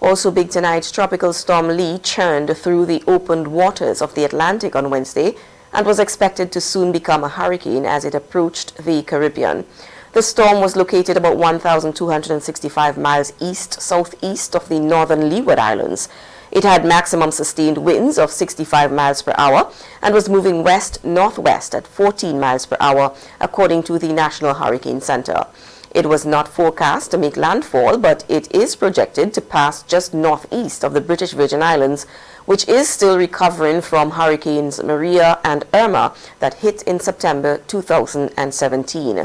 Also big tonight, Tropical Storm Lee churned through the opened waters of the Atlantic on Wednesday and was expected to soon become a hurricane as it approached the Caribbean. The storm was located about 1,265 miles east-southeast of the northern Leeward Islands. It had maximum sustained winds of 65 miles per hour and was moving west-northwest at 14 miles per hour, according to the National Hurricane Center. It was not forecast to make landfall, but it is projected to pass just northeast of the British Virgin Islands, which is still recovering from Hurricanes Maria and Irma that hit in September 2017.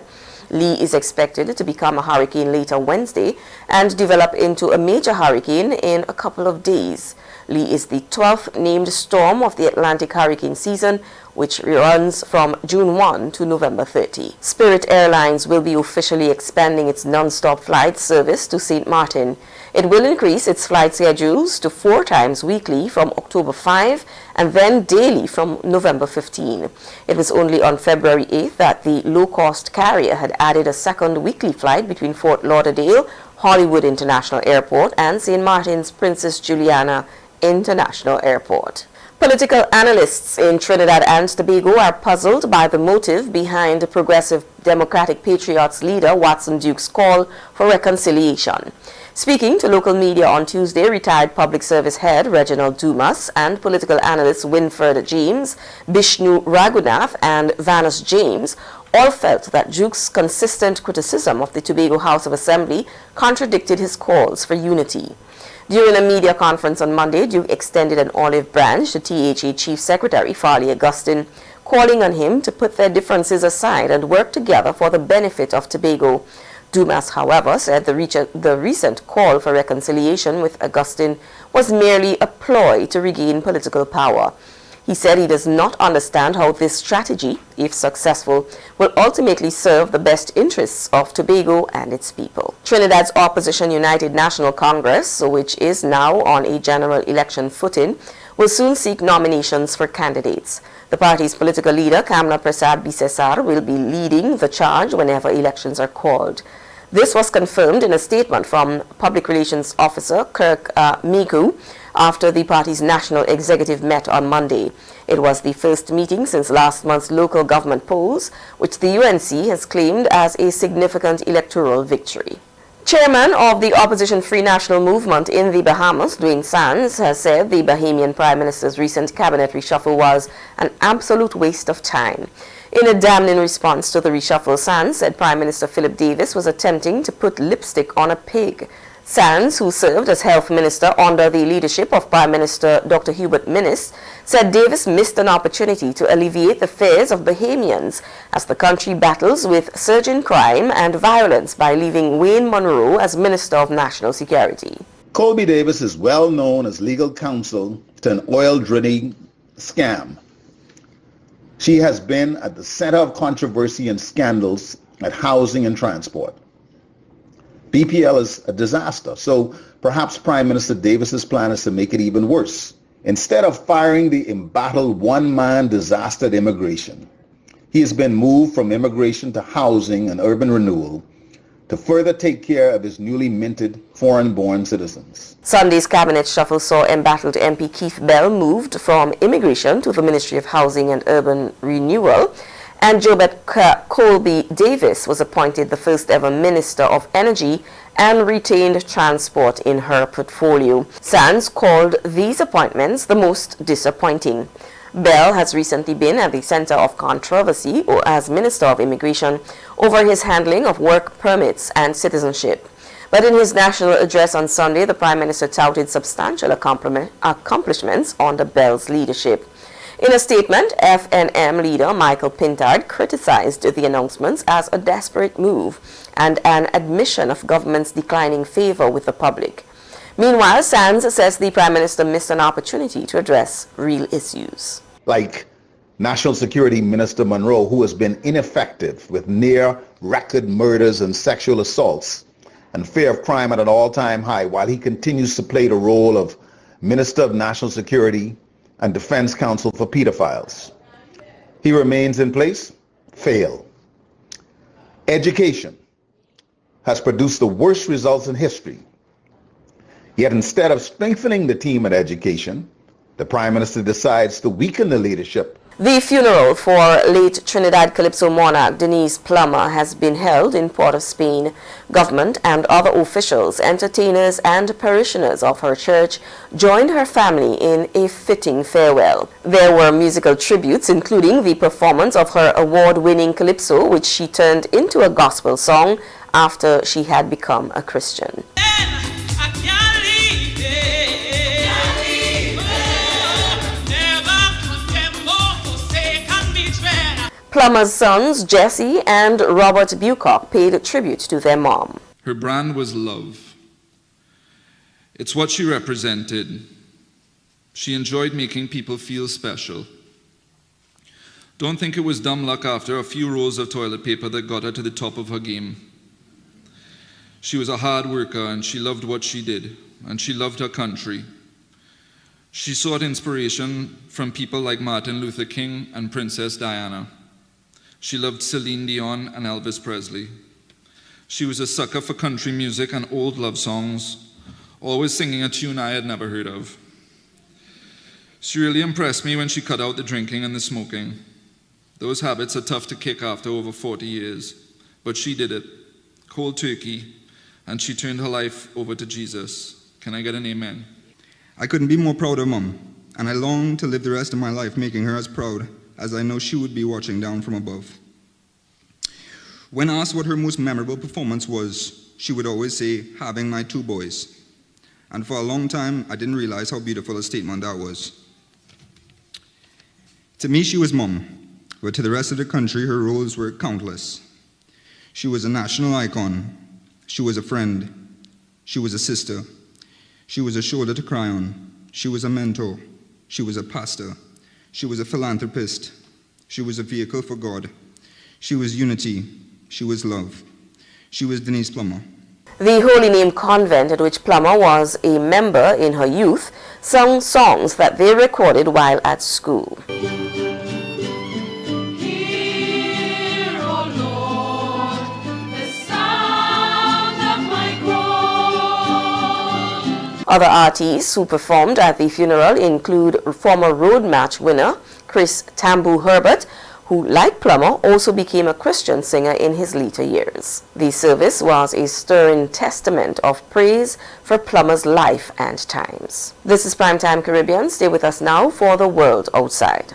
Lee is expected to become a hurricane later Wednesday and develop into a major hurricane in a couple of days. Lee is the 12th named storm of the Atlantic hurricane season, which runs from June 1 to November 30. Spirit Airlines will be officially expanding its non-stop flight service to St. Martin. It will increase its flight schedules to 4 times weekly from October 5 and then daily from November 15. It was only on February 8th that the low-cost carrier had added a second weekly flight between Fort Lauderdale, Hollywood International Airport, and St. Martin's Princess Juliana International Airport. Political analysts in Trinidad and Tobago are puzzled by the motive behind Progressive Democratic Patriots leader Watson Duke's call for reconciliation. Speaking to local media on Tuesday, retired public service head Reginald Dumas and political analysts Winfred James, Bishnu Raghunath, and Vanus James all felt that Duke's consistent criticism of the Tobago House of Assembly contradicted his calls for unity. During a media conference on Monday, Duke extended an olive branch to THA Chief Secretary Farley Augustine, calling on him to put their differences aside and work together for the benefit of Tobago. Dumas, however, said the recent call for reconciliation with Augustine was merely a ploy to regain political power. He said he does not understand how this strategy, if successful, will ultimately serve the best interests of Tobago and its people. Trinidad's opposition United National Congress, which is now on a general election footing, will soon seek nominations for candidates. The party's political leader, Kamla Prasad Bisesar, will be leading the charge whenever elections are called. This was confirmed in a statement from Public Relations Officer Kirk Miku after the party's national executive met on Monday. It was the first meeting since last month's local government polls, which the UNC has claimed as a significant electoral victory. Chairman of the opposition Free National Movement in the Bahamas, Dwayne Sands, has said the Bahamian Prime Minister's recent cabinet reshuffle was an absolute waste of time. In a damning response to the reshuffle, Sands said Prime Minister Philip Davis was attempting to put lipstick on a pig. Sands, who served as health minister under the leadership of Prime Minister Dr. Hubert Minnis, said Davis missed an opportunity to alleviate the fears of Bahamians as the country battles with surging crime and violence by leaving Wayne Monroe as Minister of National Security. Colby Davis is well known as legal counsel to an oil drilling scam. She has been at the center of controversy and scandals at housing and transport. BPL is a disaster, so perhaps Prime Minister Davis's plan is to make it even worse. Instead of firing the embattled one-man disaster at immigration, he has been moved from immigration to housing and urban renewal to further take care of his newly minted foreign-born citizens. Sunday's cabinet shuffle saw embattled MP Keith Bell moved from immigration to the Ministry of Housing and Urban Renewal, and Jobert Colby Davis was appointed the first ever Minister of Energy and retained transport in her portfolio. Sands called these appointments the most disappointing. Bell has recently been at the center of controversy as Minister of Immigration over his handling of work permits and citizenship. But in his national address on Sunday, the Prime Minister touted substantial accomplishments under Bell's leadership. In a statement, FNM leader Michael Pintard criticized the announcements as a desperate move and an admission of government's declining favor with the public. Meanwhile, Sands says the Prime Minister missed an opportunity to address real issues. Like National Security Minister Monroe, who has been ineffective with near-record murders and sexual assaults and fear of crime at an all-time high, while he continues to play the role of Minister of National Security and Defense Counsel for pedophiles. He remains in place. Fail. Education has produced the worst results in history. Yet instead of strengthening the team at education, the Prime Minister decides to weaken the leadership. The funeral for late Trinidad Calypso monarch Denise Plummer has been held in Port of Spain. Government and other officials, entertainers and parishioners of her church joined her family in a fitting farewell. There were musical tributes, including the performance of her award-winning calypso, which she turned into a gospel song after she had become a Christian. Plummer's sons, Jesse and Robert Bucock, paid tribute to their mom. Her brand was love. It's what she represented. She enjoyed making people feel special. Don't think it was dumb luck after a few rolls of toilet paper that got her to the top of her game. She was a hard worker and she loved what she did, and she loved her country. She sought inspiration from people like Martin Luther King and Princess Diana. She loved Celine Dion and Elvis Presley. She was a sucker for country music and old love songs, always singing a tune I had never heard of. She really impressed me when she cut out the drinking and the smoking. Those habits are tough to kick after over 40 years, but she did it, cold turkey, and she turned her life over to Jesus. Can I get an amen? I couldn't be more proud of Mom, and I long to live the rest of my life making her as proud as I know she would be watching down from above. When asked what her most memorable performance was, she would always say, having my 2 boys. And for a long time, I didn't realize how beautiful a statement that was. To me, she was Mom, but to the rest of the country, her roles were countless. She was a national icon. She was a friend. She was a sister. She was a shoulder to cry on. She was a mentor. She was a pastor. She was a philanthropist. She was a vehicle for God. She was unity. She was love. She was Denise Plummer. The Holy Name Convent, at which Plummer was a member in her youth, sung songs that they recorded while at school. Other artists who performed at the funeral include former road match winner Chris Tambu Herbert, who, like Plummer, also became a Christian singer in his later years. The service was a stirring testament of praise for Plummer's life and times. This is Primetime Caribbean. Stay with us now for the world outside.